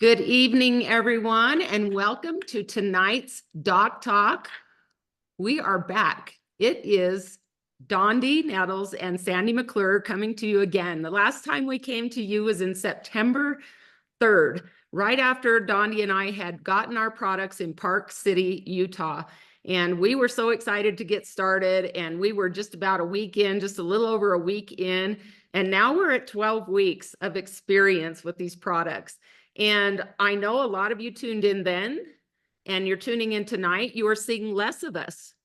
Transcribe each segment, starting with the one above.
Good evening, everyone, and welcome to tonight's Doc Talk. We are back. It is Dondee, Nettles, and Sandy McClure coming to you again. The last time we came to you was in September 3rd, right after Dondee and I had gotten our products in Park City, Utah. And we were so excited to get started, and we were just about a week in, just a little over a week in, and now we're at 12 weeks of experience with these products. And I know a lot of you tuned in then, and you're tuning in tonight. You are seeing less of us.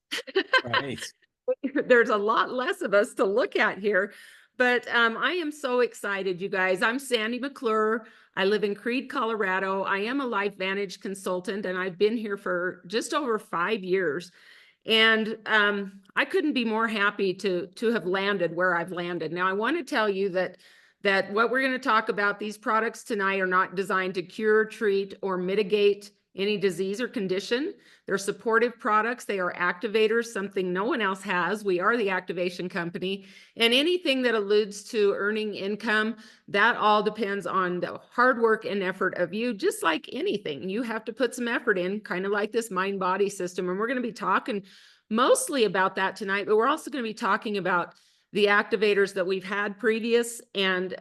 Right. There's a lot less of us to look at here, but I am so excited, you guys. I'm Sandy McClure. I live in Creede, Colorado. I am a LifeVantage consultant, and I've been here for just over 5 years. And I couldn't be more happy to have landed where I've landed. Now, I want to tell you that what we're going to talk about, these products tonight are not designed to cure, treat, or mitigate any disease or condition. They're supportive products. They are activators, something no one else has. We are the activation company. And anything that alludes to earning income, that all depends on the hard work and effort of you. Just like anything, you have to put some effort in, kind of like this mind-body system. And we're going to be talking mostly about that tonight, but we're also going to be talking about the activators that we've had previous and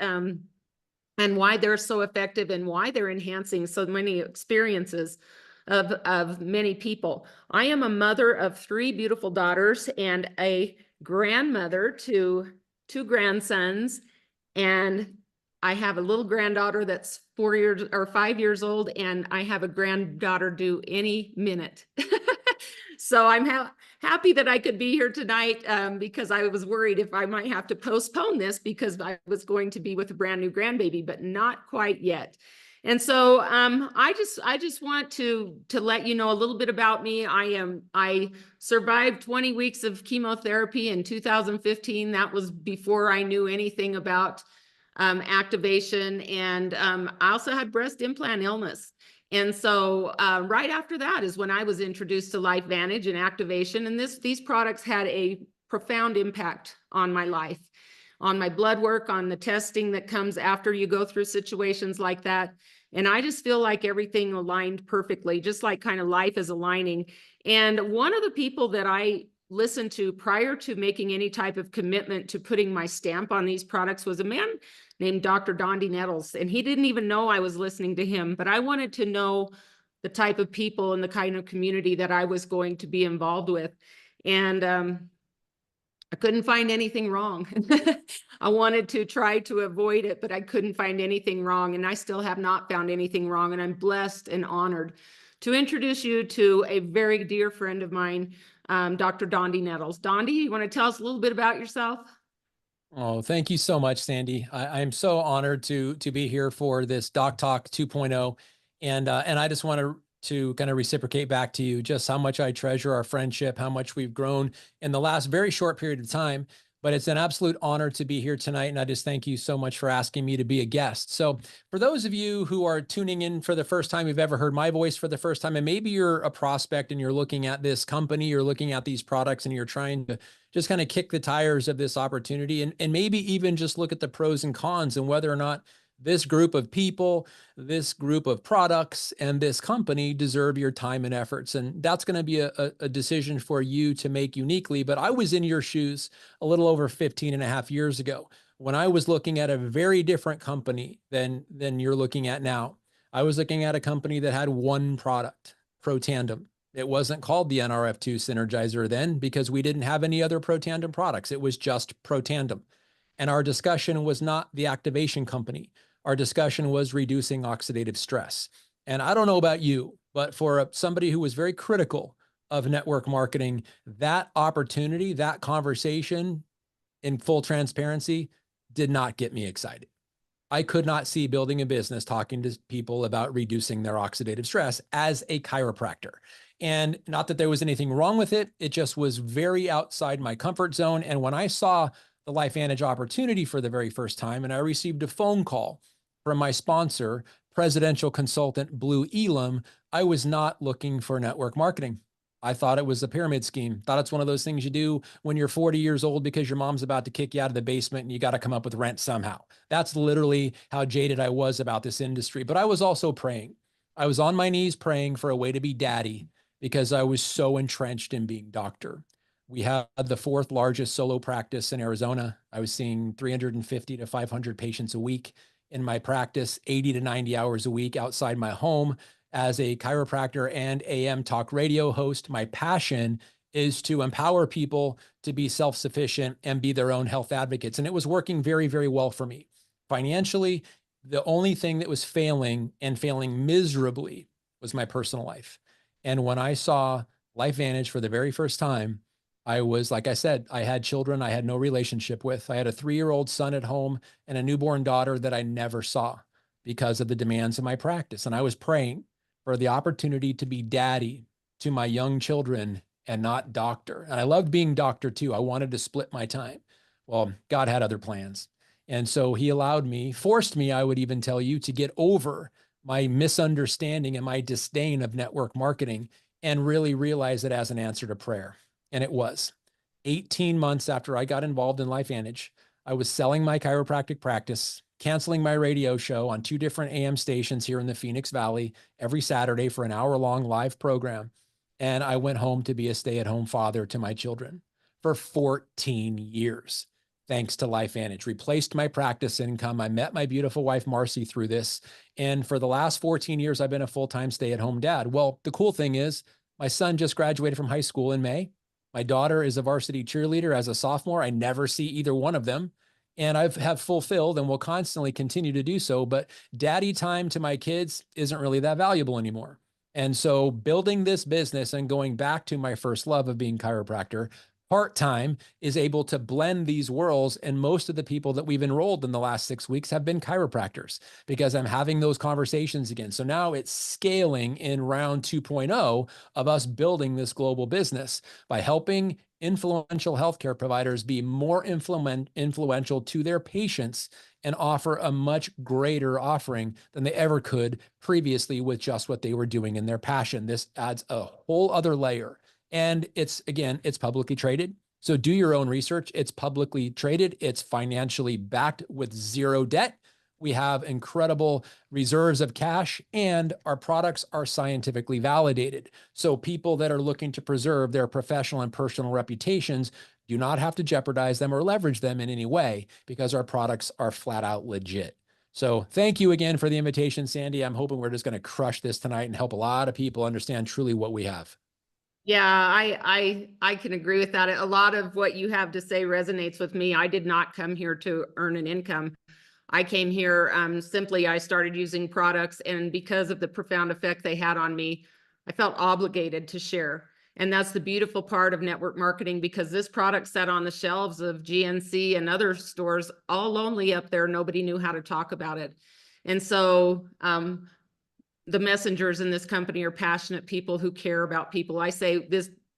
why they're so effective and why they're enhancing so many experiences of many people. I am a mother of 3 beautiful daughters and a grandmother to 2 grandsons. And I have a little granddaughter that's 4 years or 5 years old, and I have a granddaughter due any minute. So I'm happy that I could be here tonight because I was worried if I might have to postpone this because I was going to be with a brand new grandbaby, but not quite yet. And so I just want to let you know a little bit about me. I survived 20 weeks of chemotherapy in 2015. That was before I knew anything about activation. And I also had breast implant illness. And so right after that is when I was introduced to LifeVantage and activation. And these products had a profound impact on my life, on my blood work, on the testing that comes after you go through situations like that. And I just feel like everything aligned perfectly, just like kind of life is aligning. And one of the people that I listened to prior to making any type of commitment to putting my stamp on these products was a man named Dr. Dondee Nettles. And he didn't even know I was listening to him, but I wanted to know the type of people and the kind of community that I was going to be involved with. And I couldn't find anything wrong. I wanted to try to avoid it, but I couldn't find anything wrong. And I still have not found anything wrong. And I'm blessed and honored to introduce you to a very dear friend of mine, Dr. Dondee Nettles. Dondee, you want to tell us a little bit about yourself? Oh, thank you so much, Sandy. I'm so honored to be here for this Doc Talk 2.0. And I just want to kind of reciprocate back to you just how much I treasure our friendship, how much we've grown in the last very short period of time. But it's an absolute honor to be here tonight. And I just thank you so much for asking me to be a guest. So for those of you who are tuning in for the first time, you've ever heard my voice for the first time, and maybe you're a prospect and you're looking at this company, you're looking at these products, and you're trying to just kind of kick the tires of this opportunity and maybe even just look at the pros and cons and whether or not this group of people, this group of products, and this company deserve your time and efforts. And that's going to be a decision for you to make uniquely. But I was in your shoes a little over 15 and a half years ago when I was looking at a very different company than you're looking at now. I was looking at a company that had one product, Protandim. It wasn't called the NRF2 Synergizer then because we didn't have any other Protandim products. It was just Protandim. And our discussion was not the activation company. Our discussion was reducing oxidative stress. And I don't know about you, but for somebody who was very critical of network marketing, that opportunity, that conversation in full transparency did not get me excited. I could not see building a business talking to people about reducing their oxidative stress as a chiropractor. And not that there was anything wrong with it. It just was very outside my comfort zone. And when I saw the LifeVantage opportunity for the very first time, and I received a phone call from my sponsor, presidential consultant Blue Elam, I was not looking for network marketing. I thought it was a pyramid scheme. Thought it's one of those things you do when you're 40 years old because your mom's about to kick you out of the basement and you got to come up with rent somehow. That's literally how jaded I was about this industry. But I was also praying. I was on my knees praying for a way to be daddy because I was so entrenched in being doctor. We had the fourth largest solo practice in Arizona. I was seeing 350 to 500 patients a week in my practice, 80 to 90 hours a week outside my home as a chiropractor and AM talk radio host. My passion is to empower people to be self-sufficient and be their own health advocates. And it was working very, very well for me. Financially, the only thing that was failing and failing miserably was my personal life. And when I saw LifeVantage for the very first time, I was, like I said, I had children I had no relationship with. I had a 3-year-old son at home and a newborn daughter that I never saw because of the demands of my practice. And I was praying for the opportunity to be daddy to my young children and not doctor. And I loved being doctor too. I wanted to split my time. Well, God had other plans. And so he allowed me, forced me, I would even tell you, to get over my misunderstanding and my disdain of network marketing and really realize it as an answer to prayer. And it was 18 months after I got involved in LifeVantage. I was selling my chiropractic practice, canceling my radio show on 2 different AM stations here in the Phoenix Valley every Saturday for an hour-long live program. And I went home to be a stay-at-home father to my children for 14 years, thanks to LifeVantage. Replaced my practice income. I met my beautiful wife, Marcy, through this. And for the last 14 years, I've been a full-time stay-at-home dad. Well, the cool thing is my son just graduated from high school in May. My daughter is a varsity cheerleader as a sophomore. I never see either one of them. And I have fulfilled and will constantly continue to do so. But daddy time to my kids isn't really that valuable anymore. And so building this business and going back to my first love of being chiropractor, part-time is able to blend these worlds. And most of the people that we've enrolled in the last 6 weeks have been chiropractors because I'm having those conversations again. So now it's scaling in round 2.0 of us building this global business by helping influential healthcare providers be more influential to their patients and offer a much greater offering than they ever could previously with just what they were doing in their passion. This adds a whole other layer. And it's, again, it's publicly traded. So do your own research. It's publicly traded. It's financially backed with 0 debt. We have incredible reserves of cash and our products are scientifically validated. So people that are looking to preserve their professional and personal reputations do not have to jeopardize them or leverage them in any way because our products are flat out legit. So thank you again for the invitation, Sandy. I'm hoping we're just going to crush this tonight and help a lot of people understand truly what we have. Yeah, I can agree with that. A lot of what you have to say resonates with me. I did not come here to earn an income. I came here simply, I started using products, and because of the profound effect they had on me, I felt obligated to share. And that's the beautiful part of network marketing, because this product sat on the shelves of GNC and other stores all lonely up there. Nobody knew how to talk about it. And so the messengers in this company are passionate people who care about people. I say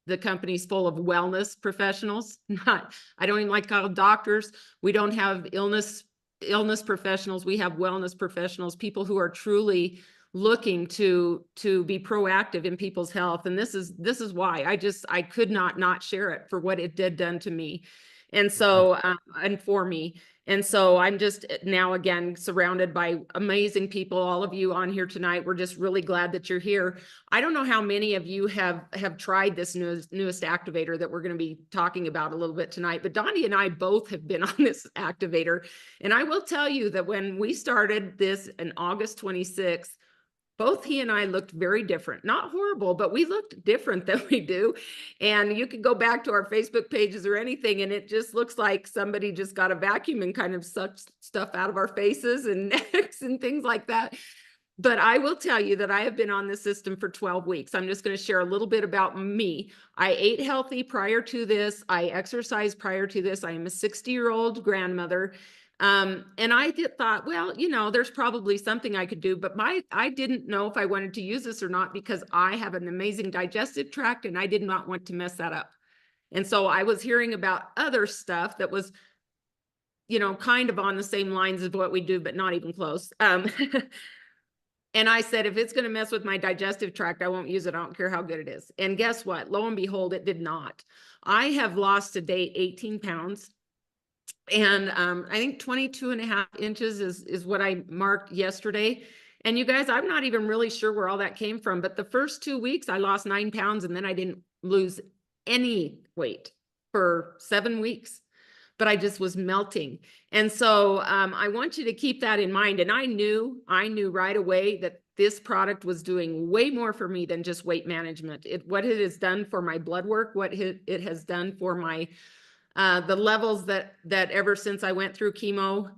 the company's full of wellness professionals. I don't even like to call them doctors. We don't have illness professionals. We have wellness professionals, people who are truly looking to be proactive in people's health. And this is why I could not share it for what it did done to me. And so, and for me. And so I'm just now again surrounded by amazing people. All of you on here tonight, we're just really glad that you're here. I don't know how many of you have tried this newest activator that we're going to be talking about a little bit tonight, but Dondee and I both have been on this activator. And I will tell you that when we started this in August 26th, both he and I looked very different. Not horrible, but we looked different than we do. And you could go back to our Facebook pages or anything, and it just looks like somebody just got a vacuum and kind of sucked stuff out of our faces and necks and things like that. But I will tell you that I have been on this system for 12 weeks. I'm just going to share a little bit about me. I ate healthy prior to this. I exercised prior to this. I am a 60-year-old grandmother. And I thought, well, there's probably something I could do, but I didn't know if I wanted to use this or not, because I have an amazing digestive tract and I did not want to mess that up. And so I was hearing about other stuff that was, kind of on the same lines of what we do, but not even close. And I said, if it's going to mess with my digestive tract, I won't use it. I don't care how good it is. And guess what? Lo and behold, it did not. I have lost to date 18 pounds. And I think 22.5 inches is what I marked yesterday. And you guys, I'm not even really sure where all that came from. But the first 2 weeks, I lost 9 pounds and then I didn't lose any weight for 7 weeks. But I just was melting. And so I want you to keep that in mind. And I knew right away that this product was doing way more for me than just weight management. What it has done for my blood work, what it has done for my the levels that ever since I went through chemo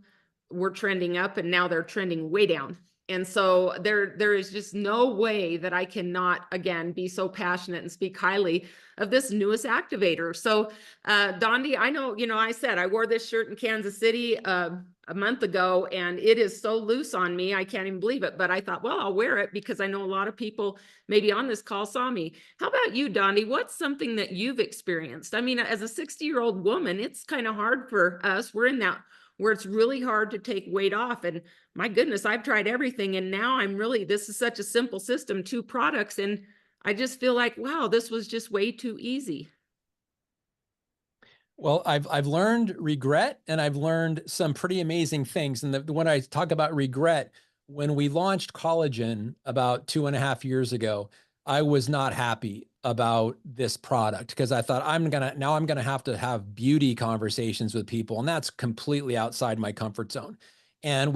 were trending up, and now they're trending way down. And so there is just no way that I cannot, again, be so passionate and speak highly of this newest activator. So Dondee, I know, I said I wore this shirt in Kansas City a month ago, and it is so loose on me, I can't even believe it. But I thought, well, I'll wear it because I know a lot of people maybe on this call saw me. How about you, Dondee? What's something that you've experienced? I mean, as a 60-year-old woman, it's kind of hard for us. We're in that where it's really hard to take weight off. And my goodness, I've tried everything. And now this is such a simple system, 2 products. And I just feel like, wow, this was just way too easy. Well, I've learned regret, and I've learned some pretty amazing things. And when I talk about regret, when we launched collagen about 2.5 years ago, I was not happy about this product because I thought I'm gonna have to have beauty conversations with people, and that's completely outside my comfort zone. And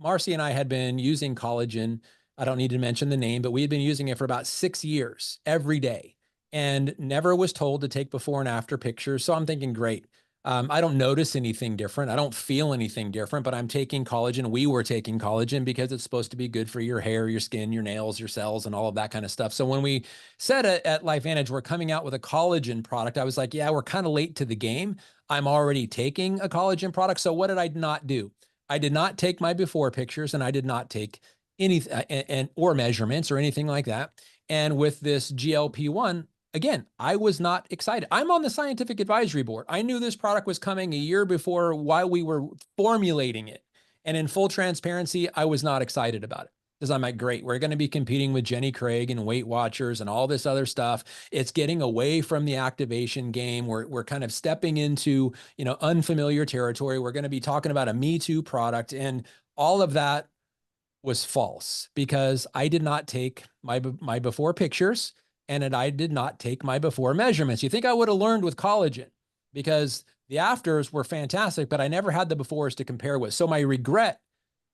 Marcy and I had been using collagen. I don't need to mention the name, but we had been using it for about 6 years every day, and never was told to take before and after pictures. So I'm thinking, great. I don't notice anything different. I don't feel anything different, but I'm taking collagen. We were taking collagen because it's supposed to be good for your hair, your skin, your nails, your cells, and all of that kind of stuff. So when we said at LifeVantage, we're coming out with a collagen product, I was like, yeah, we're kind of late to the game. I'm already taking a collagen product. So what did I not do? I did not take my before pictures, and I did not take any or measurements or anything like that. And with this GLP-1, again, I was not excited. I'm on the scientific advisory board. I knew this product was coming a year before while we were formulating it. And in full transparency, I was not excited about it because I'm like, great, we're going to be competing with Jenny Craig and Weight Watchers and all this other stuff. It's getting away from the activation game. We're kind of stepping into, unfamiliar territory. We're going to be talking about a Me Too product, and all of that was false because I did not take my before pictures, and I did not take my before measurements. You think I would have learned with collagen because the afters were fantastic, but I never had the befores to compare with. So my regret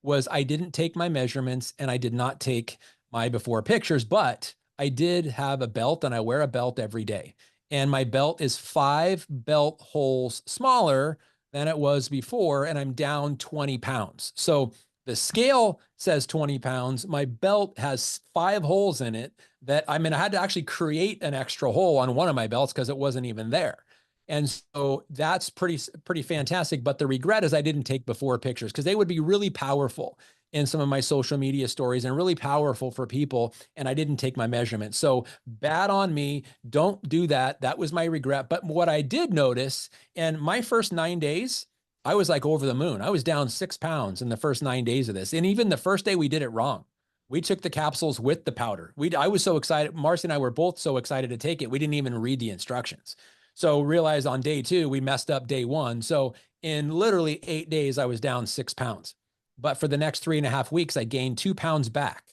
was I didn't take my measurements and I did not take my before pictures, but I did have a belt, and I wear a belt every day. And my belt is 5 belt holes smaller than it was before, and I'm down 20 pounds. So the scale says 20 pounds. My belt has 5 holes in it I had to actually create an extra hole on one of my belts because it wasn't even there. And so that's pretty fantastic. But the regret is I didn't take before pictures because they would be really powerful in some of my social media stories and really powerful for people. And I didn't take my measurements. So bad on me. Don't do that. That was my regret. But what I did notice, and my first 9 days, I was like over the moon. I was down 6 pounds in the first 9 days of this. And even the first day we did it wrong. We took the capsules with the powder. I was so excited. Marcy and I were both so excited to take it. We didn't even read the instructions. So realized on day 2, we messed up day 1. So in literally 8 days, I was down 6 pounds. But for the next 3.5 weeks, I gained 2 pounds back.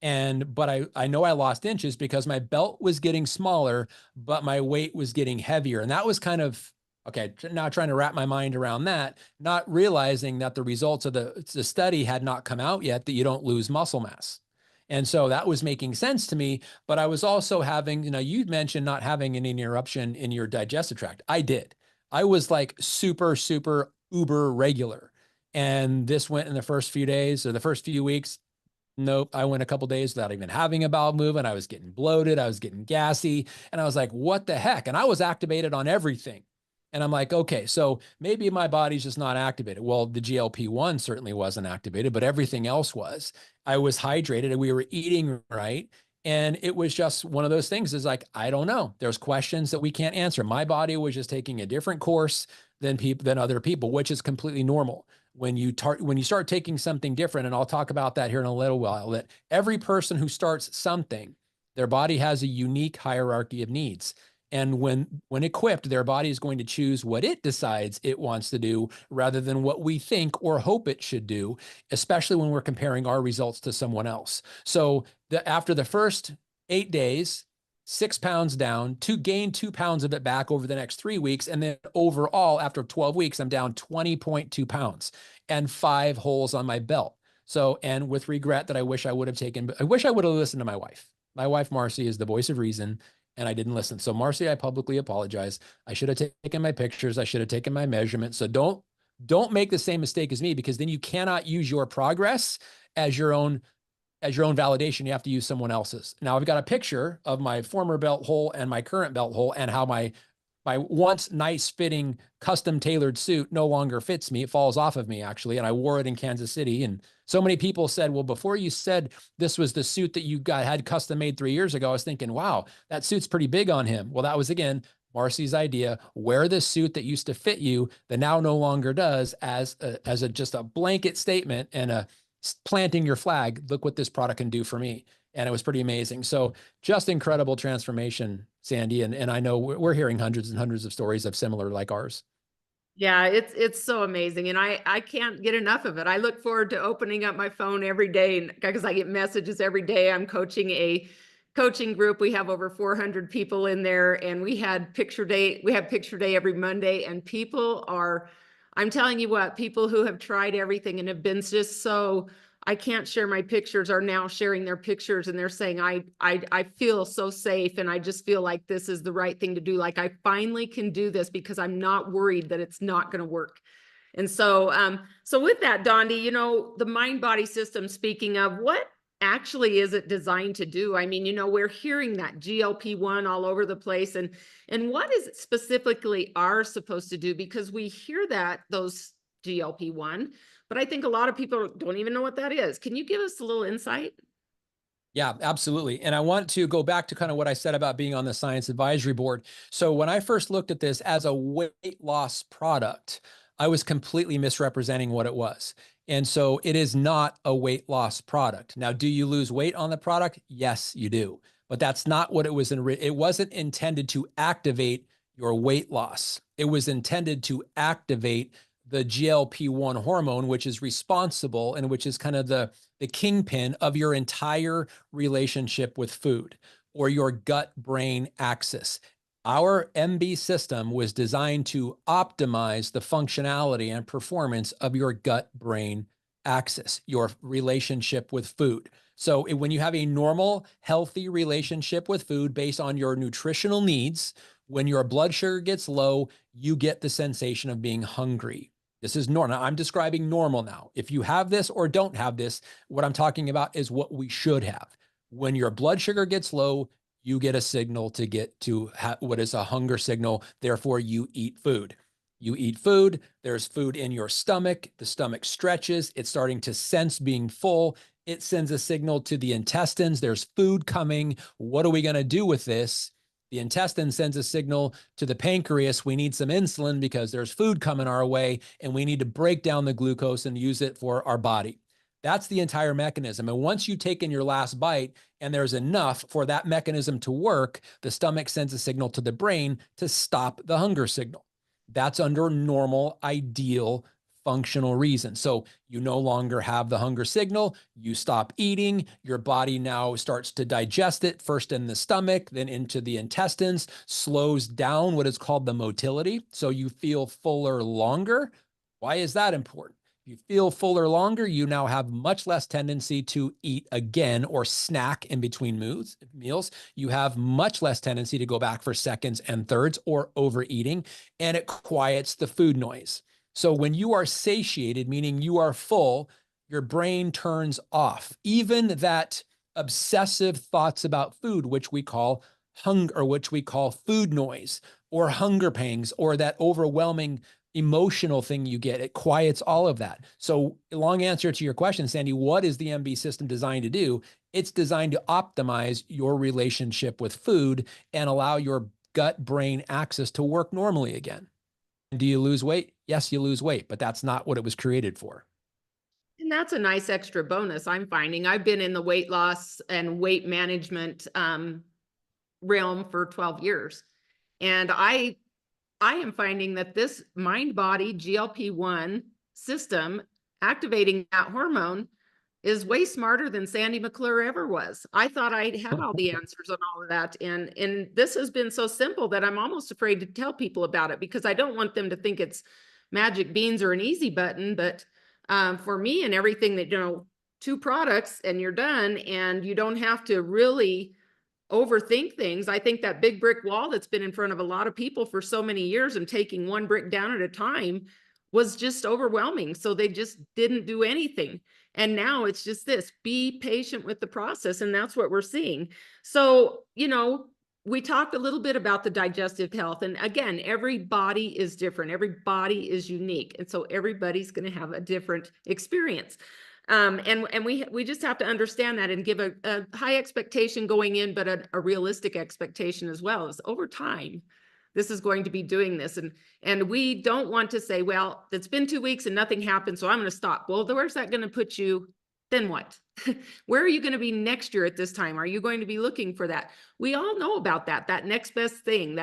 But I know I lost inches because my belt was getting smaller, but my weight was getting heavier. And that was kind of, okay, now trying to wrap my mind around that, not realizing that the results of the study had not come out yet, that you don't lose muscle mass. And so that was making sense to me, but I was also having, you mentioned not having an interruption in your digestive tract. I did. I was like super, super uber regular. And this went in the first few days or the first few weeks. Nope. I went a couple days without even having a bowel movement. I was getting bloated. I was getting gassy. And I was like, what the heck? And I was activated on everything. And I'm like, okay, so maybe my body's just not activated. Well, the GLP-1 certainly wasn't activated, but everything else was. I was hydrated and we were eating right. And it was just one of those things is like, I don't know. There's questions that we can't answer. My body was just taking a different course than other people, which is completely normal. when you start taking something different, and I'll talk about that here in a little while, that every person who starts something, their body has a unique hierarchy of needs. And when equipped, their body is going to choose what it decides it wants to do rather than what we think or hope it should do, especially when we're comparing our results to someone else. So after the first 8 days, 6 pounds down, to gain 2 pounds of it back over the next 3 weeks. And then overall, after 12 weeks, I'm down 20.2 pounds and 5 holes on my belt. So, and with regret that I wish I would have listened to my wife. My wife, Marcy, is the voice of reason, and I didn't listen. So Marcy, I publicly apologize. I should have taken my pictures. I should have taken my measurements. So don't make the same mistake as me, because then you cannot use your progress as your own validation. You have to use someone else's. Now I've got a picture of my former belt hole and my current belt hole, and how my once nice fitting custom tailored suit no longer fits me. It falls off of me, actually. And I wore it in Kansas City. And so many people said, well, before you said this was the suit that you had custom made 3 years ago, I was thinking, wow, that suit's pretty big on him. Well, that was, again, Marcy's idea. Wear this suit that used to fit you that now no longer does, as just a blanket statement and planting your flag. Look what this product can do for me. And it was pretty amazing. So just incredible transformation, Sandy. And I know we're hearing hundreds and hundreds of stories of similar like ours. Yeah, it's so amazing. And I can't get enough of it. I look forward to opening up my phone every day because I get messages every day. I'm coaching a coaching group. We have over 400 people in there, and we have picture day every Monday, and I'm telling you what, people who have tried everything and have been just so, I can't share my pictures, are now sharing their pictures, and they're saying, I feel so safe, and I just feel like this is the right thing to do. Like, I finally can do this because I'm not worried that it's not going to work. And so, so with that, Dondee, the mind body system, speaking of, what actually is it designed to do? I mean, we're hearing that GLP-1 all over the place, and what is it specifically are supposed to do? Because we hear that, those GLP-1, but I think a lot of people don't even know what that is. Can you give us a little insight? Yeah, absolutely. And I want to go back to kind of what I said about being on the science advisory board. So when I first looked at this as a weight loss product, I was completely misrepresenting what it was. And so it is not a weight loss product. Now, do you lose weight on the product? Yes, you do. But that's not what it was. It wasn't intended to activate your weight loss. It was intended to activate the GLP-1 hormone, which is responsible and which is kind of the kingpin of your entire relationship with food, or your gut-brain axis. Our MB system was designed to optimize the functionality and performance of your gut-brain axis, your relationship with food. So when you have a normal, healthy relationship with food based on your nutritional needs, when your blood sugar gets low, you get the sensation of being hungry. This is normal. I'm describing normal now. If you have this or don't have this, what I'm talking about is what we should have. When your blood sugar gets low, you get a signal to get to what is a hunger signal. Therefore, you eat food. You eat food. There's food in your stomach. The stomach stretches. It's starting to sense being full. It sends a signal to the intestines. There's food coming. What are we going to do with this? The intestine sends a signal to the pancreas. We need some insulin because there's food coming our way, and we need to break down the glucose and use it for our body. That's the entire mechanism. And once you've taken your last bite and there's enough for that mechanism to work, the stomach sends a signal to the brain to stop the hunger signal. That's under normal, ideal, functional reason. So you no longer have the hunger signal, you stop eating, your body now starts to digest it, first in the stomach, then into the intestines, slows down what is called the motility. So you feel fuller longer. Why is that important? If you feel fuller longer, you now have much less tendency to eat again or snack in between meals. You have much less tendency to go back for seconds and thirds or overeating, and it quiets the food noise. So when you are satiated, meaning you are full, your brain turns off. Even that obsessive thoughts about food, which we call hunger, or which we call food noise or hunger pangs, or that overwhelming emotional thing you get, it quiets all of that. So long answer to your question, Sandy, what is the MB system designed to do? It's designed to optimize your relationship with food and allow your gut-brain axis to work normally again. Do you lose weight? Yes, you lose weight, but that's not what it was created for. And that's a nice extra bonus I'm finding. I've been in the weight loss and weight management realm for 12 years. And I am finding that this MindBody GLP-1 system activating that hormone is way smarter than Sandy McClure ever was. I thought I had all the answers on all of that. And this has been so simple that I'm almost afraid to tell people about it because I don't want them to think it's magic beans or an easy button. But for me and everything that, 2 products and you're done, and you don't have to really overthink things. I think that big brick wall that's been in front of a lot of people for so many years and taking one brick down at a time was just overwhelming. So they just didn't do anything. And now it's just this, be patient with the process. And that's what we're seeing. So, we talked a little bit about the digestive health. And again, every body is different. Every body is unique. And so everybody's going to have a different experience. And we just have to understand that and give a high expectation going in, but a realistic expectation as well. Is over time, this is going to be doing this. And we don't want to say, well, it's been 2 weeks and nothing happened, so I'm going to stop. Well, where's that going to put you? Then what? Where are you going to be next year at this time? Are you going to be looking for that? We all know about that next best thing,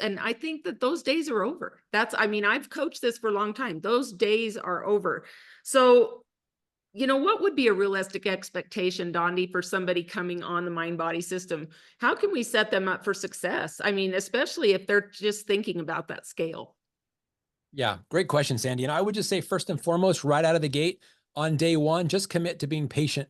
and I think that those days are over. I've coached this for a long time. Those days are over. So, what would be a realistic expectation, Dondee, for somebody coming on the MindBody system? How can we set them up for success? Especially if they're just thinking about that scale. Yeah, great question, Sandy. And I would just say, first and foremost, right out of the gate on day one, just commit to being patient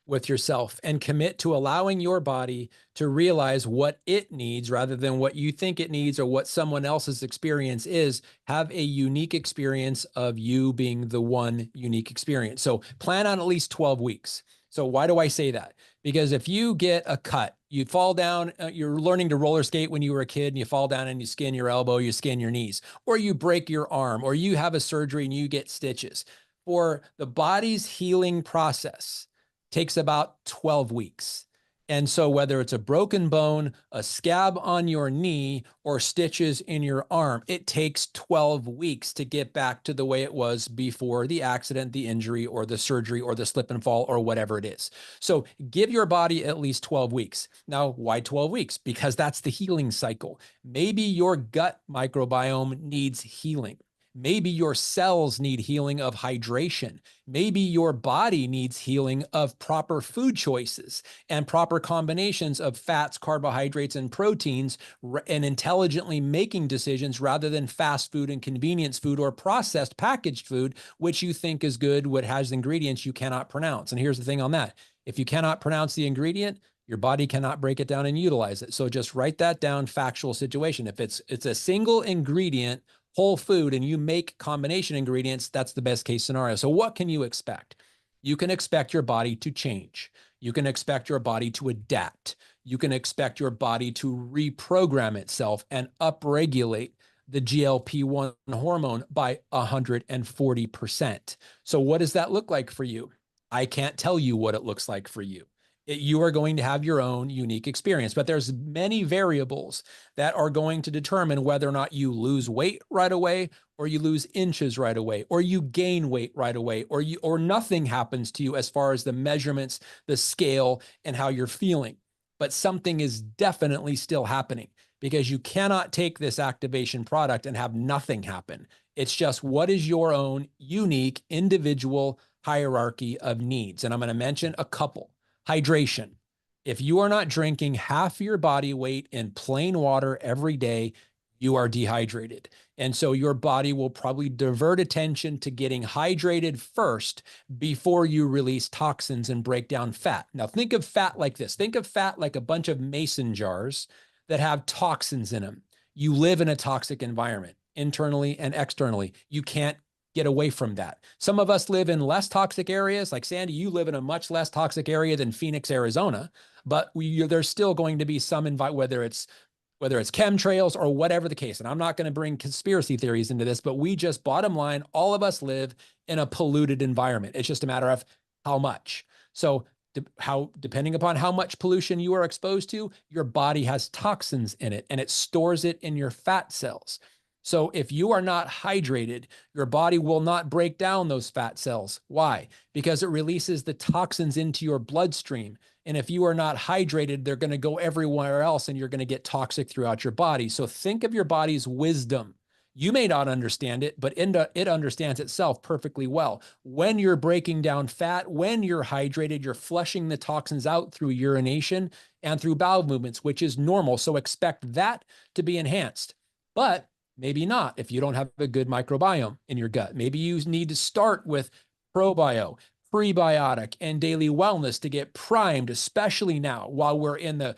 with yourself and commit to allowing your body to realize what it needs rather than what you think it needs or what someone else's experience is. Have a unique experience of you being the one unique experience. So plan on at least 12 weeks. So why do I say that? Because if you get a cut, you fall down, you're learning to roller skate when you were a kid and you fall down and you skin your elbow, you skin your knees, or you break your arm, or you have a surgery and you get stitches. For the body's healing process, takes about 12 weeks. And so whether it's a broken bone, a scab on your knee, or stitches in your arm, it takes 12 weeks to get back to the way it was before the accident, the injury, or the surgery, or the slip and fall, or whatever it is. So give your body at least 12 weeks. Now, why 12 weeks? Because that's the healing cycle. Maybe your gut microbiome needs healing. Maybe your cells need healing of hydration. Maybe your body needs healing of proper food choices and proper combinations of fats, carbohydrates, and proteins, and intelligently making decisions rather than fast food and convenience food or processed packaged food, which you think is good, what has ingredients you cannot pronounce. And here's the thing on that. If you cannot pronounce the ingredient, your body cannot break it down and utilize it. So just write that down, factual situation. If it's a single ingredient, whole food, and you make combination ingredients, that's the best case scenario. So what can you expect? You can expect your body to change. You can expect your body to adapt. You can expect your body to reprogram itself and upregulate the GLP-1 hormone by 140%. So what does that look like for you? I can't tell you what it looks like for you. You are going to have your own unique experience, but there's many variables that are going to determine whether or not you lose weight right away, or you lose inches right away, or you gain weight right away, or nothing happens to you as far as the measurements, the scale, and how you're feeling. But something is definitely still happening, because you cannot take this activation product and have nothing happen. It's just, what is your own unique individual hierarchy of needs? And I'm going to mention a couple. Hydration. If you are not drinking half your body weight in plain water every day, you are dehydrated. And so your body will probably divert attention to getting hydrated first before you release toxins and break down fat. Now think of fat like this. Think of fat like a bunch of mason jars that have toxins in them. You live in a toxic environment, internally and externally. You can't get away from that. Some of us live in less toxic areas. Like Sandy, you live in a much less toxic area than Phoenix, Arizona, but there's still going to be some whether it's chemtrails or whatever the case. And I'm not going to bring conspiracy theories into this, but we just, bottom line, all of us live in a polluted environment. It's just a matter of how much. So depending upon how much pollution you are exposed to, your body has toxins in it, and it stores it in your fat cells. So if you are not hydrated, your body will not break down those fat cells. Why? Because it releases the toxins into your bloodstream. And if you are not hydrated, they're going to go everywhere else and you're going to get toxic throughout your body. So think of your body's wisdom. You may not understand it, but it understands itself perfectly well. When you're breaking down fat, when you're hydrated, you're flushing the toxins out through urination and through bowel movements, which is normal. So expect that to be enhanced. But maybe not if you don't have a good microbiome in your gut. Maybe you need to start with probio, prebiotic, and daily wellness to get primed, especially now while we're in the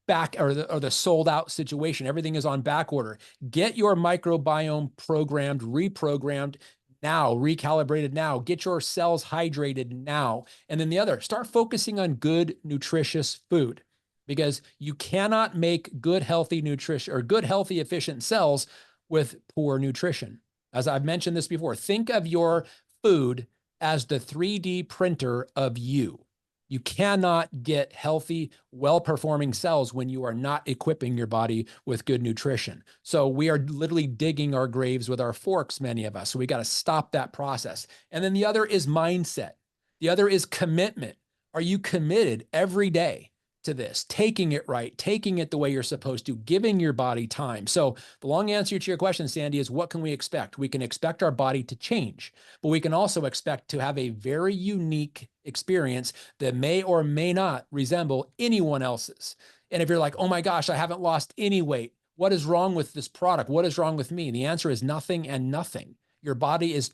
back or the sold out situation. Everything is on back order. Get your microbiome programmed, reprogrammed now, recalibrated now. Get your cells hydrated now. And then the other, start focusing on good, nutritious food, because you cannot make good, healthy nutrition or good, healthy, efficient cells with poor nutrition. As I've mentioned this before, think of your food as the 3D printer of you. You cannot get healthy, well-performing cells when you are not equipping your body with good nutrition. So we are literally digging our graves with our forks, many of us. So we got to stop that process. And then the other is mindset. The other is commitment. Are you committed every day to this, taking it right, taking it the way you're supposed to, giving your body time? So the long answer to your question, Sandy, is what can we expect? We can expect our body to change, but we can also expect to have a very unique experience that may or may not resemble anyone else's. And if you're like, oh my gosh, I haven't lost any weight, what is wrong with this product? What is wrong with me? The answer is nothing and nothing. Your body is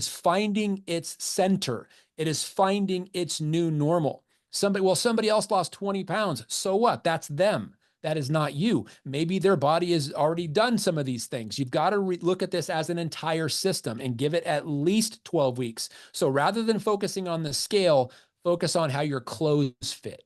finding its center. It is finding its new normal. Somebody else lost 20 pounds. So what? That's them. That is not you. Maybe their body has already done some of these things. You've got to look at this as an entire system and give it at least 12 weeks. So rather than focusing on the scale, focus on how your clothes fit.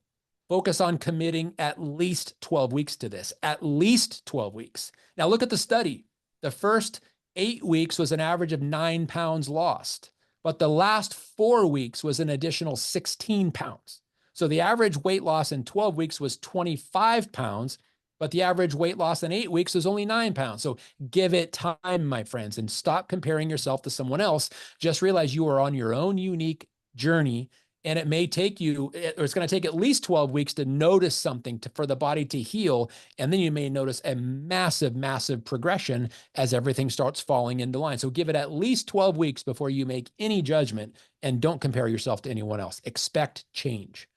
Focus on committing at least 12 weeks to this, at least 12 weeks. Now look at the study. The first 8 weeks was an average of 9 pounds lost, but the last 4 weeks was an additional 16 pounds. So the average weight loss in 12 weeks was 25 pounds, but the average weight loss in 8 weeks was only 9 pounds. So give it time, my friends, and stop comparing yourself to someone else. Just realize you are on your own unique journey, and it may take you, or it's going to take at least 12 weeks to notice something for the body to heal. And then you may notice a massive, massive progression as everything starts falling into line. So give it at least 12 weeks before you make any judgment, and don't compare yourself to anyone else. Expect change.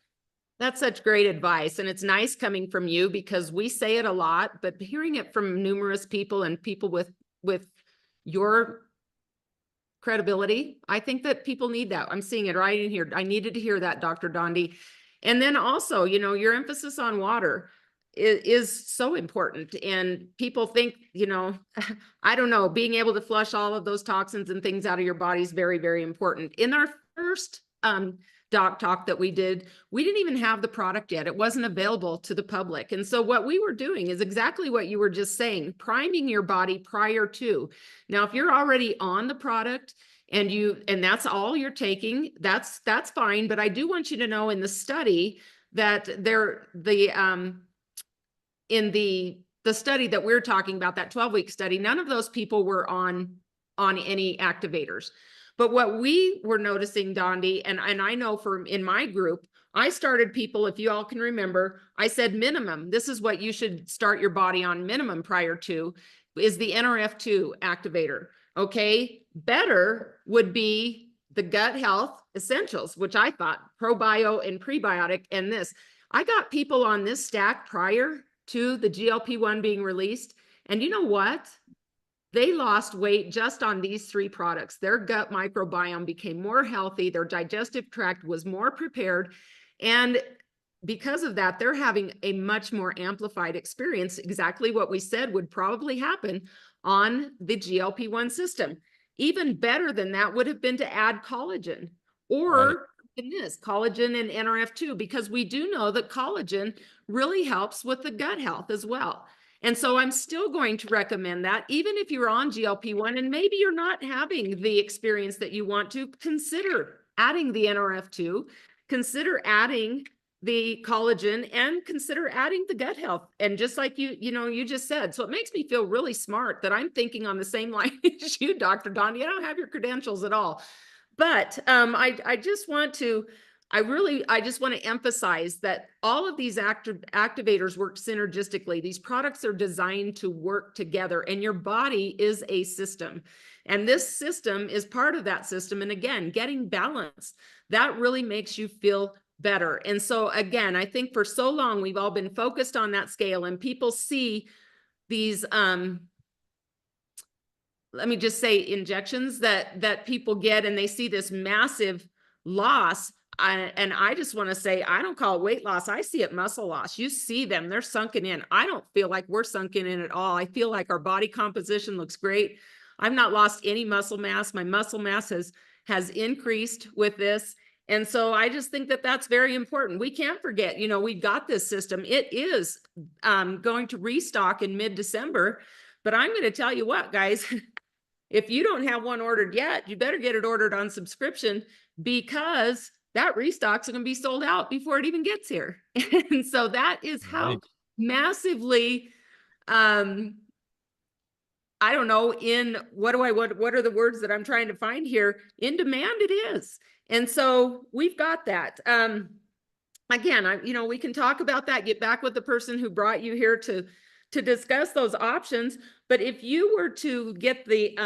That's such great advice. And it's nice coming from you, because we say it a lot, but hearing it from numerous people and people with your credibility, I think that people need that. I'm seeing it right in here. I needed to hear that, Dr. Dondee. And then also, your emphasis on water is so important. And people think, I don't know, being able to flush all of those toxins and things out of your body is very, very important. In our first DocTalk that we did, we didn't even have the product yet. It wasn't available to the public. And so what we were doing is exactly what you were just saying, priming your body prior to. Now, if you're already on the product and that's all you're taking, that's fine. But I do want you to know in the study that in the study that we're talking about, that 12-week study, none of those people were on any activators. But what we were noticing, Dondee, and I know in my group, I started people, if you all can remember, I said minimum. This is what you should start your body on minimum prior to, is the NRF2 activator. Okay. Better would be the gut health essentials, which I thought probio and prebiotic. And this, I got people on this stack prior to the GLP-1 being released. And you know what? They lost weight just on these 3 products. Their gut microbiome became more healthy. Their digestive tract was more prepared. And because of that, they're having a much more amplified experience, exactly what we said would probably happen on the GLP-1 system. Even better than that would have been to add collagen, or in this collagen and NRF2, because we do know that collagen really helps with the gut health as well. And so I'm still going to recommend that, even if you're on GLP-1 and maybe you're not having the experience that you want to, consider adding the NRF2, consider adding the collagen and consider adding the gut health. And just like you just said, so it makes me feel really smart that I'm thinking on the same line as you, Dr. Dondee. I don't have your credentials at all, but I just want to, I just want to emphasize that all of these activators work synergistically. These products are designed to work together, and your body is a system. And this system is part of that system. And again, getting balance, that really makes you feel better. And so again, I think for so long, we've all been focused on that scale, and people see these, let me just say, injections that people get, and they see this massive loss. And I just want to say, I don't call it weight loss. I see it muscle loss. You see them, they're sunken in. I don't feel like we're sunken in at all. I feel like our body composition looks great. I've not lost any muscle mass. My muscle mass has increased with this. And so I just think that that's very important. We can't forget, we got this system. It is going to restock in mid-December, but I'm going to tell you what, guys, if you don't have one ordered yet, you better get it ordered on subscription, because that restock's going to be sold out before it even gets here. And so that is how massively, I don't know, what are the words that I'm trying to find here? In demand it is. And so we've got that. Again, we can talk about that, get back with the person who brought you here to discuss those options. But if you were to get the,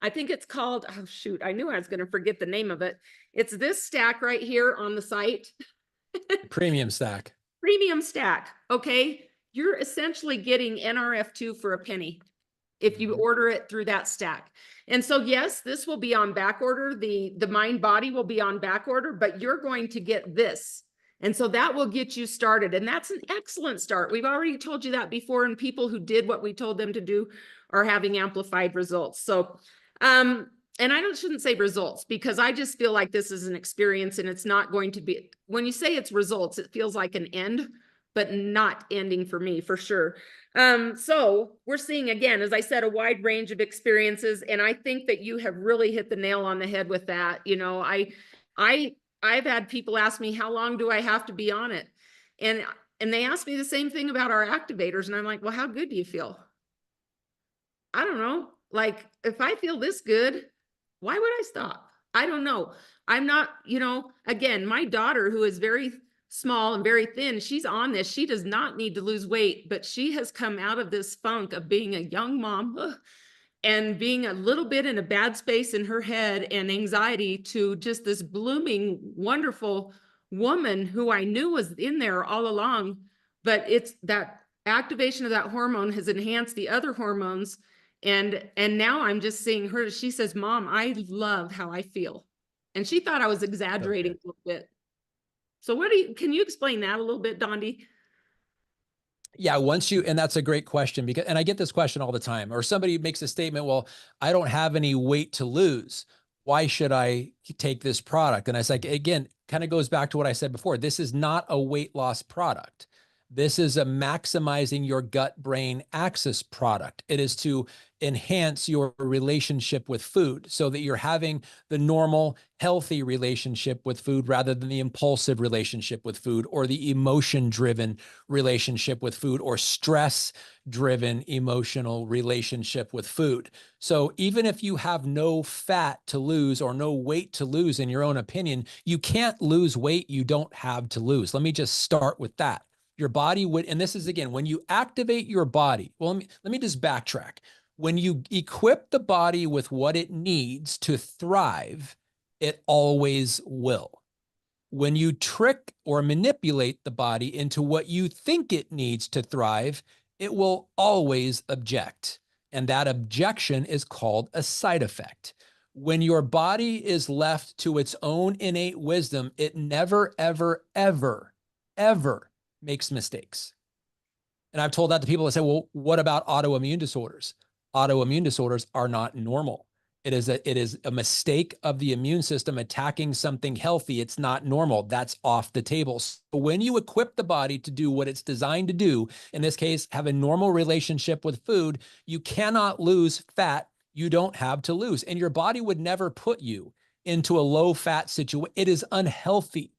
I think it's called, oh shoot, I knew I was going to forget the name of it. It's this stack right here on the site. Premium stack. Premium stack. Okay. You're essentially getting NRF2 for a penny if you order it through that stack. And so, yes, this will be on back order. The MindBody will be on back order, but you're going to get this. And so that will get you started. And that's an excellent start. We've already told you that before, and people who did what we told them to do are having amplified results. So, and I shouldn't say results, because I just feel like this is an experience, and it's not going to be, when you say it's results, it feels like an end, but not ending for me, for sure. So we're seeing, again, as I said, a wide range of experiences. And I think that you have really hit the nail on the head with that. I've had people ask me, how long do I have to be on it? And they ask me the same thing about our activators. And I'm like, well, how good do you feel? I don't know. Like, if I feel this good, why would I stop? I don't know. I'm not, again, my daughter, who is very small and very thin, she's on this. She does not need to lose weight, but she has come out of this funk of being a young mom and being a little bit in a bad space in her head and anxiety, to just this blooming, wonderful woman who I knew was in there all along. But it's that activation of that hormone has enhanced the other hormones. And now I'm just seeing her. She says, Mom, I love how I feel. And she thought I was exaggerating a little bit. So can you explain that a little bit, Dondee? Yeah, and that's a great question, and I get this question all the time, or somebody makes a statement, well, I don't have any weight to lose. Why should I take this product? And I say, again, kind of goes back to what I said before. This is not a weight loss product. This is a maximizing your gut-brain axis product. It is to enhance your relationship with food so that you're having the normal, healthy relationship with food rather than the impulsive relationship with food, or the emotion-driven relationship with food, or stress-driven emotional relationship with food. So even if you have no fat to lose or no weight to lose, in your own opinion, you can't lose weight you don't have to lose. Let me just start with that. Your body would, and this is, again, when you activate your body, well, let me just backtrack. When you equip the body with what it needs to thrive, it always will. When you trick or manipulate the body into what you think it needs to thrive, it will always object. And that objection is called a side effect. When your body is left to its own innate wisdom, it never, ever, ever, ever makes mistakes. And I've told that to people that say, well, what about autoimmune disorders? Autoimmune disorders are not normal. It is a mistake of the immune system attacking something healthy. It's not normal. That's off the table. So when you equip the body to do what it's designed to do, in this case, have a normal relationship with food, you cannot lose fat you don't have to lose. And your body would never put you into a low fat situation. It is unhealthy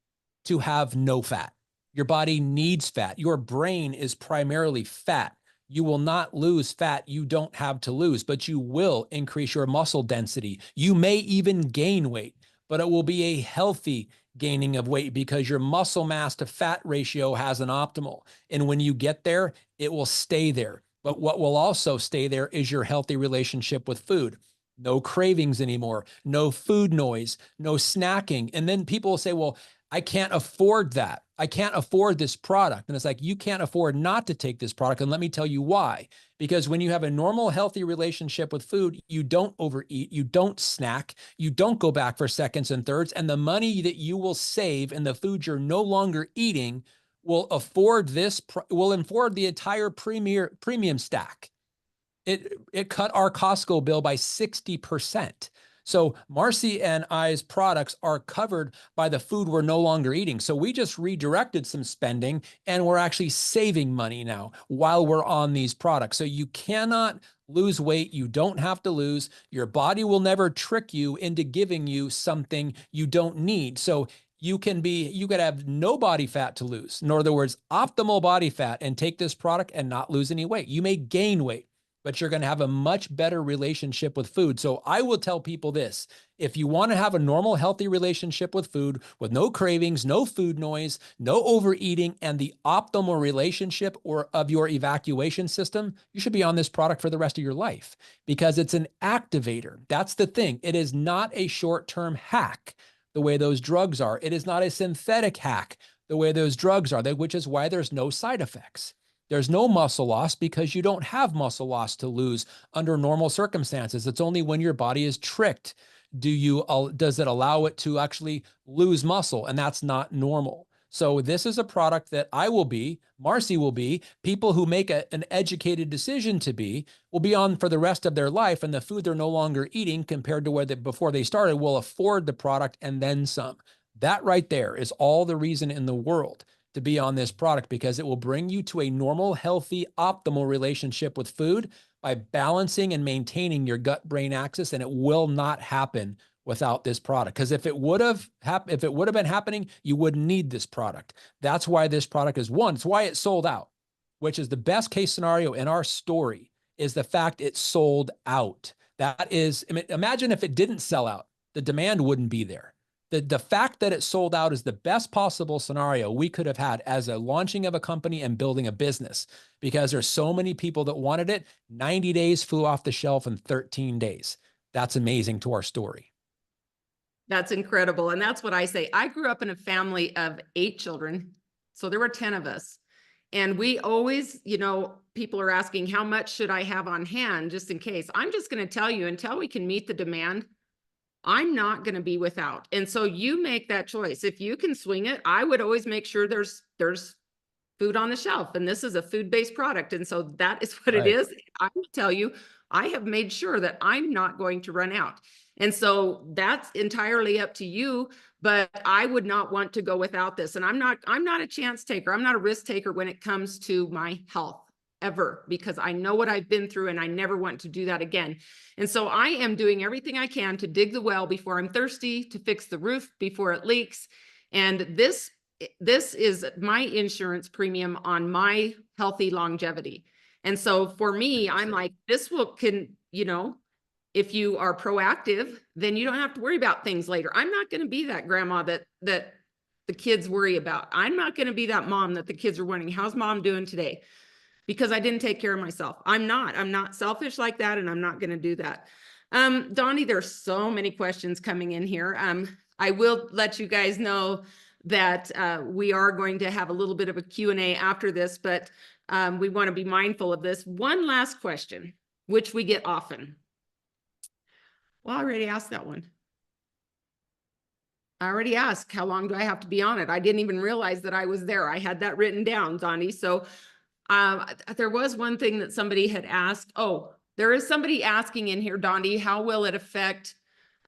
to have no fat. Your body needs fat. Your brain is primarily fat. You will not lose fat you don't have to lose, but you will increase your muscle density. You may even gain weight, but it will be a healthy gaining of weight because your muscle mass to fat ratio has an optimal. And when you get there, it will stay there. But what will also stay there is your healthy relationship with food. No cravings anymore, no food noise, no snacking. And then people will say, well, I can't afford that. I can't afford this product. And it's like, you can't afford not to take this product. And let me tell you why. Because when you have a normal, healthy relationship with food, you don't overeat, you don't snack, you don't go back for seconds and thirds. And the money that you will save in the food you're no longer eating will afford the entire premium stack. It cut our Costco bill by 60%. So Marcy and I's products are covered by the food we're no longer eating. So we just redirected some spending and we're actually saving money now while we're on these products. So you cannot lose weight. You don't have to lose. Your body will never trick you into giving you something you don't need. So you could have no body fat to lose. In other words, optimal body fat, and take this product and not lose any weight. You may gain weight, but you're going to have a much better relationship with food. So I will tell people this: if you want to have a normal, healthy relationship with food, with no cravings, no food noise, no overeating, and the optimal relationship of your evacuation system, you should be on this product for the rest of your life because it's an activator. That's the thing. It is not a short-term hack the way those drugs are. It is not a synthetic hack the way those drugs are, which is why there's no side effects. There's no muscle loss because you don't have muscle loss to lose under normal circumstances. It's only when your body is tricked does it allow it to actually lose muscle, and that's not normal. So this is a product that Marcy will be, people who make an educated decision will be on for the rest of their life, and the food they're no longer eating compared to before they started will afford the product and then some. That right there is all the reason in the world to be on this product, because it will bring you to a normal, healthy, optimal relationship with food by balancing and maintaining your gut-brain axis, and it will not happen without this product. Because if it would have been happening, you wouldn't need this product. That's why this product is one. It's why it sold out, which is the best case scenario in our story, is the fact it sold out. That is, imagine if it didn't sell out, the demand wouldn't be there. The fact that it sold out is the best possible scenario we could have had as a launching of a company and building a business, because there's so many people that wanted it. 90 days flew off the shelf in 13 days. That's amazing to our story. That's incredible. And that's what I say. I grew up in a family of 8 children. So there were 10 of us. And we always, people are asking, how much should I have on hand just in case? I'm just going to tell you, until we can meet the demand, I'm not going to be without. And so you make that choice. If you can swing it, I would always make sure there's food on the shelf. And this is a food-based product. And so that is what it is. I will tell you, I have made sure that I'm not going to run out. And so that's entirely up to you, but I would not want to go without this. And I'm not a chance taker. I'm not a risk taker when it comes to my health, ever, because I know what I've been through and I never want to do that again. And so I am doing everything I can to dig the well before I'm thirsty, to fix the roof before it leaks. And this is my insurance premium on my healthy longevity. And so for me, I'm like, if you are proactive, then you don't have to worry about things later. I'm not going to be that grandma that the kids worry about. I'm not going to be that mom that the kids are wondering, how's mom doing today? Because I didn't take care of myself. I'm not selfish like that, and I'm not going to do that. Dondee, there's so many questions coming in here. I will let you guys know that we are going to have a little bit of a Q&A after this, but we want to be mindful of this. One last question, which we get often. Well, I already asked that one. I already asked, how long do I have to be on it? I didn't even realize that I was there. I had that written down, Dondee. So there was one thing that somebody had asked. Oh, there is somebody asking in here, Dondee, how will it affect,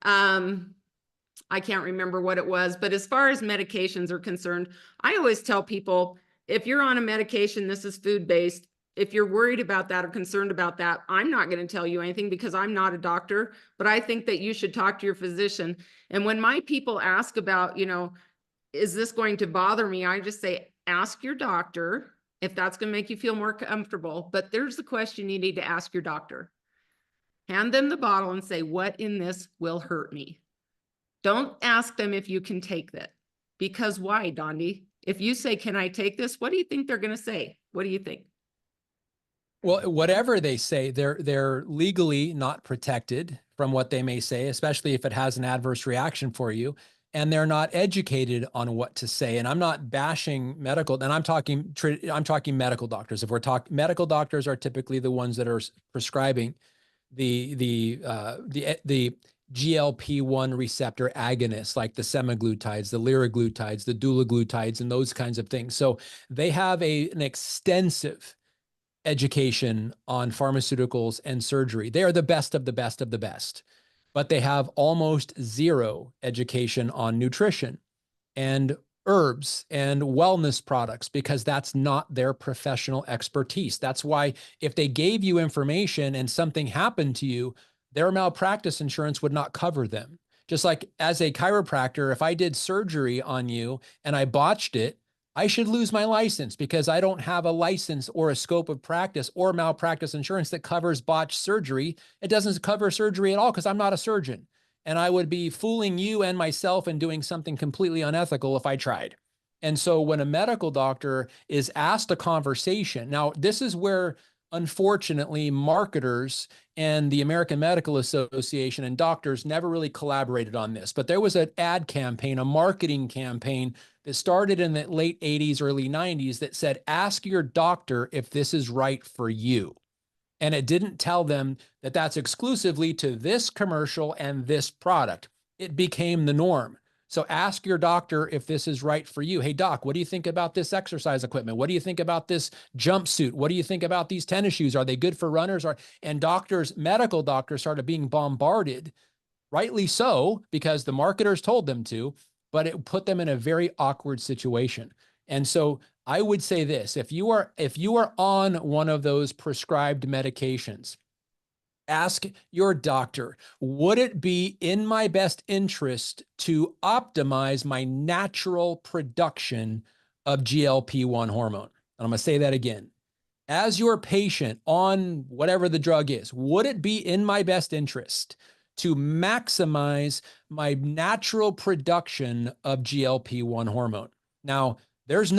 I can't remember what it was, but as far as medications are concerned, I always tell people, if you're on a medication, this is food-based. If you're worried about that or concerned about that, I'm not going to tell you anything because I'm not a doctor, but I think that you should talk to your physician. And when my people ask about, is this going to bother me? I just say, ask your doctor if that's going to make you feel more comfortable. But there's the question you need to ask your doctor. Hand them the bottle and say, what in this will hurt me? Don't ask them if you can take that. Because why, Dondee? If you say, can I take this? What do you think they're going to say? What do you think? Well, whatever they say, they're legally not protected from what they may say, especially if it has an adverse reaction for you, and they're not educated on what to say. And I'm not bashing medical, and I'm talking medical doctors. If we're talking, medical doctors are typically the ones that are prescribing the GLP-1 receptor agonists, like the semaglutides, the liraglutides, the dulaglutides, and those kinds of things. So they have an extensive education on pharmaceuticals and surgery. They are the best of the best of the best, but they have almost zero education on nutrition and herbs and wellness products, because that's not their professional expertise. That's why if they gave you information and something happened to you, their malpractice insurance would not cover them. Just like as a chiropractor, if I did surgery on you and I botched it, I should lose my license because I don't have a license or a scope of practice or malpractice insurance that covers botched surgery. It doesn't cover surgery at all because I'm not a surgeon. And I would be fooling you and myself and doing something completely unethical if I tried. And so when a medical doctor is asked a conversation, now this is where, unfortunately, marketers and the American Medical Association and doctors never really collaborated on this. But there was an ad campaign, a marketing campaign that started in the late 80s, early 90s that said, ask your doctor if this is right for you. And it didn't tell them that that's exclusively to this commercial and this product. It became the norm. So ask your doctor if this is right for you. Hey, doc, what do you think about this exercise equipment? What do you think about this jumpsuit? What do you think about these tennis shoes? Are they good for runners? And doctors, medical doctors, started being bombarded, rightly so, because the marketers told them to, but it put them in a very awkward situation. And so I would say this: if you are on one of those prescribed medications, ask your doctor, would it be in my best interest to optimize my natural production of GLP-1 hormone? And I'm going to say that again. As your patient on whatever the drug is, would it be in my best interest to maximize my natural production of GLP-1 hormone? Now, there is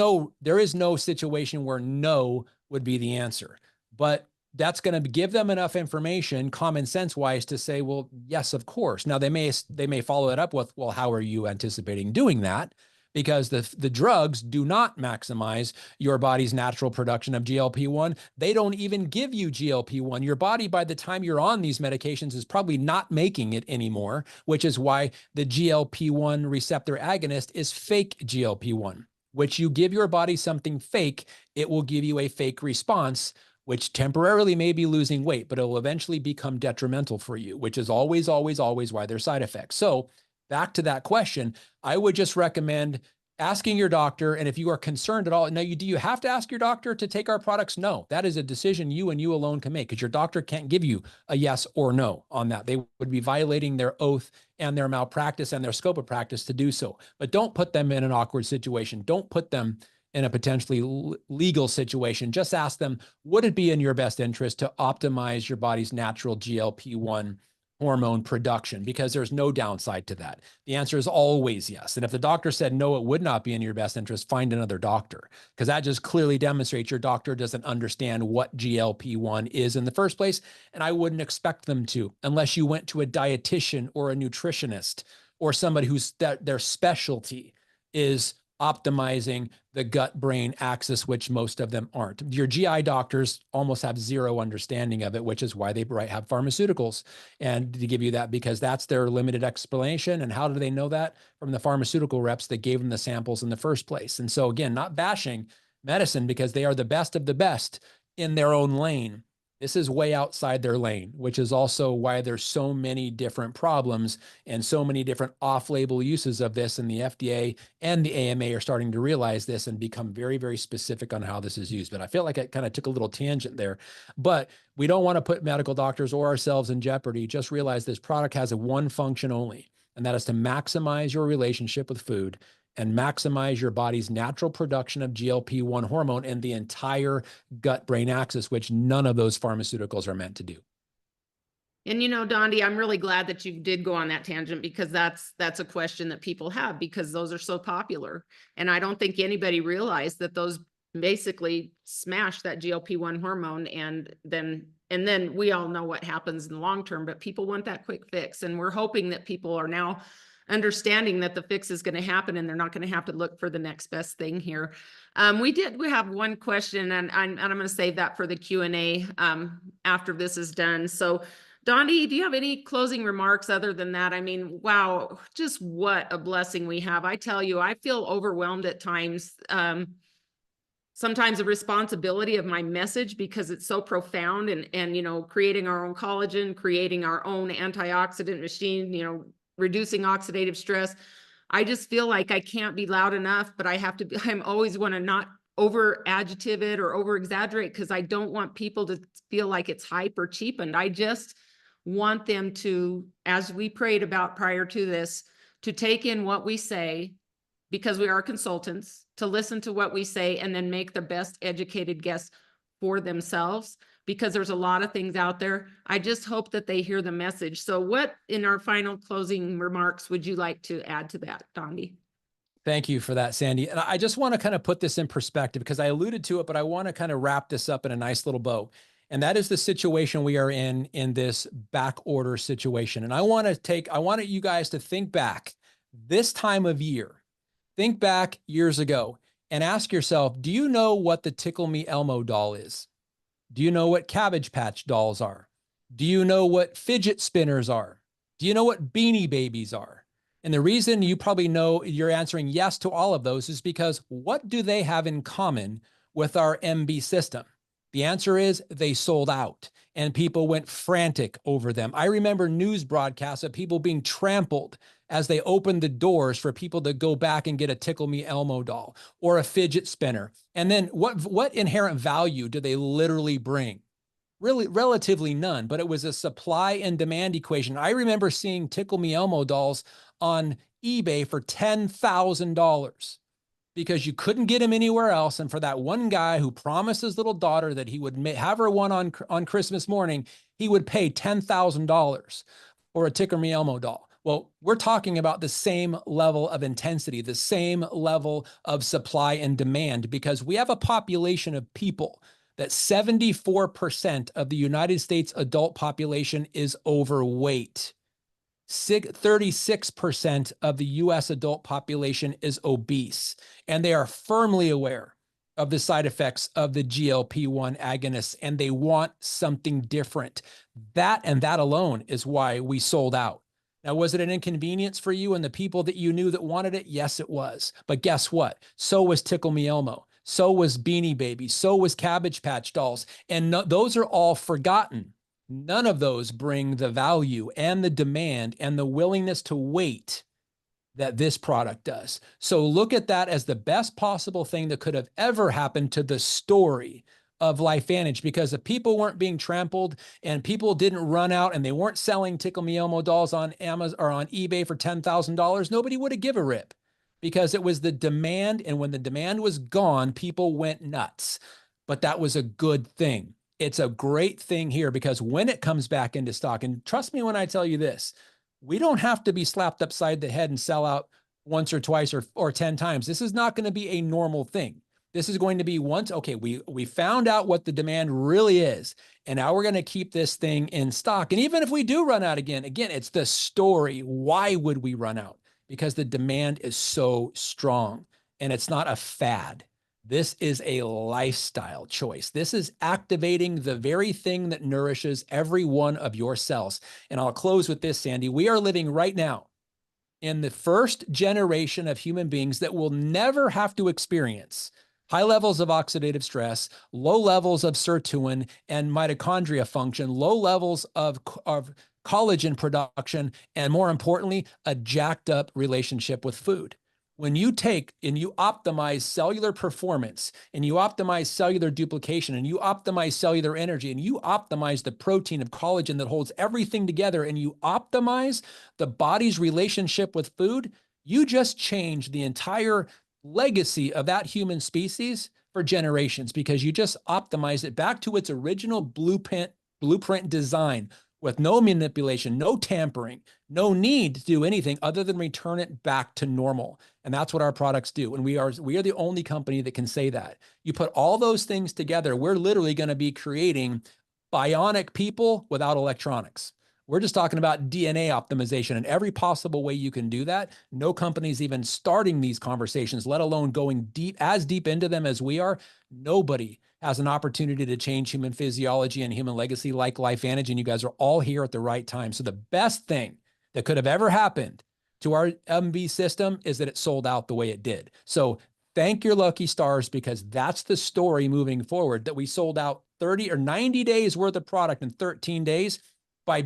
no situation where no would be the answer, but that's going to give them enough information, common sense wise, to say, well, yes, of course. Now they may follow it up with, well, how are you anticipating doing that? Because the drugs do not maximize your body's natural production of GLP-1. They don't even give you GLP-1. Your body, by the time you're on these medications, is probably not making it anymore, which is why the GLP-1 receptor agonist is fake GLP-1, which you give your body something fake, it will give you a fake response, which temporarily may be losing weight, but it will eventually become detrimental for you, which is always, always, always why there's side effects. So back to that question, I would just recommend asking your doctor. And if you are concerned at all, now do you have to ask your doctor to take our products? No, that is a decision you and you alone can make, because your doctor can't give you a yes or no on that. They would be violating their oath and their malpractice and their scope of practice to do so. But don't put them in an awkward situation. Don't put them in a potentially legal situation. Just ask them, would it be in your best interest to optimize your body's natural GLP-1 hormone production? Because there's no downside to that. The answer is always yes. And if the doctor said no, it would not be in your best interest, find another doctor, because that just clearly demonstrates your doctor doesn't understand what GLP-1 is in the first place. And I wouldn't expect them to, unless you went to a dietitian or a nutritionist or somebody who's their specialty is optimizing the gut-brain axis, which most of them aren't. Your GI doctors almost have zero understanding of it, which is why they have pharmaceuticals. And to give you that, because that's their limited explanation. And how do they know that? From the pharmaceutical reps that gave them the samples in the first place. And so again, not bashing medicine, because they are the best of the best in their own lane. This is way outside their lane, which is also why there's so many different problems and so many different off-label uses of this. And the FDA and the AMA are starting to realize this and become very, very specific on how this is used. But I feel like I kind of took a little tangent there. But we don't want to put medical doctors or ourselves in jeopardy. Just realize this product has one function only, and that is to maximize your relationship with food and maximize your body's natural production of GLP-1 hormone and the entire gut-brain axis, which none of those pharmaceuticals are meant to do. And Dondee, I'm really glad that you did go on that tangent, because that's a question that people have, because those are so popular. And I don't think anybody realized that those basically smash that GLP-1 hormone, and then we all know what happens in the long term, but people want that quick fix. And we're hoping that people are now understanding that the fix is going to happen and they're not going to have to look for the next best thing here. We have one question, and I'm going to save that for the Q&A after this is done. So Dondee, do you have any closing remarks other than that? I mean, wow, just what a blessing we have. I tell you, I feel overwhelmed at times. Sometimes the responsibility of my message, because it's so profound, and creating our own collagen, creating our own antioxidant machine, reducing oxidative stress. I just feel like I can't be loud enough, but I'm always want to not over adjective it or over exaggerate, because I don't want people to feel like it's hype or cheapened. I just want them to, as we prayed about prior to this, to take in what we say, because we are consultants, to listen to what we say and then make the best educated guess for themselves, because there's a lot of things out there. I just hope that they hear the message. So what, in our final closing remarks, would you like to add to that, Dondee? Thank you for that, Sandy. And I just want to kind of put this in perspective, because I alluded to it, but I want to kind of wrap this up in a nice little bow. And that is the situation we are in this back order situation. And I want you guys to think back this time of year, think back years ago, and ask yourself, do you know what the Tickle Me Elmo doll is? Do you know what Cabbage Patch dolls are? Do you know what fidget spinners are? Do you know what Beanie Babies are? And the reason you probably know you're answering yes to all of those is because what do they have in common with our MB system? The answer is they sold out and people went frantic over them. I remember news broadcasts of people being trampled as they opened the doors for people to go back and get a Tickle Me Elmo doll or a fidget spinner. And then what inherent value do they literally bring? Really, relatively none, but it was a supply and demand equation. I remember seeing Tickle Me Elmo dolls on eBay for $10,000. Because you couldn't get him anywhere else. And for that one guy who promised his little daughter that he would have her one on Christmas morning, he would pay $10,000 for a Tickle Me Elmo doll. Well, we're talking about the same level of intensity, the same level of supply and demand, because we have a population of people that 74% of the United States adult population is overweight. 36% of the US adult population is obese, and they are firmly aware of the side effects of the GLP-1 agonists, and they want something different. That and that alone is why we sold out. Now, was it an inconvenience for you and the people that you knew that wanted it? Yes, it was. But guess what? So was Tickle Me Elmo. So was Beanie Baby. So was Cabbage Patch dolls. And those are all forgotten. None of those bring the value and the demand and the willingness to wait that this product does. So look at that as the best possible thing that could have ever happened to the story of LifeVantage, because if people weren't being trampled and people didn't run out and they weren't selling Tickle Me Elmo dolls on Amazon or on eBay for $10,000, nobody would have given a rip, because it was the demand. And when the demand was gone, people went nuts. But that was a good thing. It's a great thing here, because when it comes back into stock, and trust me when I tell you this, we don't have to be slapped upside the head and sell out once or twice or 10 times. This is not going to be a normal thing. This is going to be once, okay, we found out what the demand really is, and now we're going to keep this thing in stock. And even if we do run out again, it's the story. Why would we run out? Because the demand is so strong, and it's not a fad. This is a lifestyle choice. This is activating the very thing that nourishes every one of your cells. And I'll close with this, Sandy. We are living right now in the first generation of human beings that will never have to experience high levels of oxidative stress, low levels of sirtuin and mitochondria function, low levels of collagen production, and more importantly, a jacked up relationship with food. When you take and you optimize cellular performance, and you optimize cellular duplication, and you optimize cellular energy, and you optimize the protein of collagen that holds everything together, and you optimize the body's relationship with food, You just changed the entire legacy of that human species for generations because you just optimized it back to its original blueprint design with no manipulation, no tampering, no need to do anything other than return it back to normal. And that's what our products do. And we are the only company that can say that. You put all those things together, we're literally going to be creating bionic people without electronics. We're just talking about DNA optimization and every possible way you can do that. No company's even starting these conversations, let alone going deep into them as we are. Nobody has an opportunity to change human physiology and human legacy like LifeVantage, and you guys are all here at the right time. So the best thing that could have ever happened to our MV system is that it sold out the way it did. So thank your lucky stars, because that's the story moving forward, that we sold out 30 or 90 days worth of product in 13 days by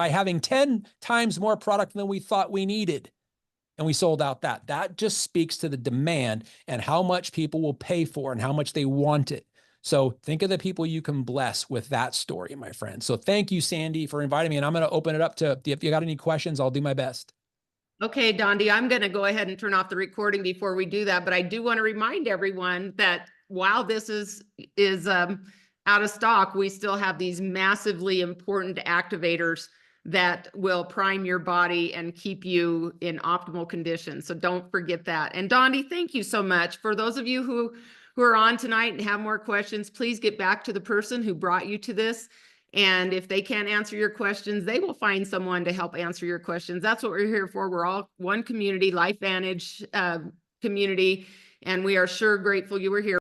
having 10 times more product than we thought we needed. And we sold out that. That just speaks to the demand and how much people will pay for and how much they want it. So think of the people you can bless with that story, my friend. So thank you, Sandy, for inviting me. And I'm going to open it up to, if you got any questions, I'll do my best. Okay, Dondee, I'm going to go ahead and turn off the recording before we do that, but I do want to remind everyone that while this is out of stock, we still have these massively important activators that will prime your body and keep you in optimal condition. So don't forget that. And Dondee, thank you so much. For those of you who are on tonight and have more questions, please get back to the person who brought you to this. And if they can't answer your questions, they will find someone to help answer your questions. That's what we're here for. We're all one community, LifeVantage community, and we are sure grateful you were here.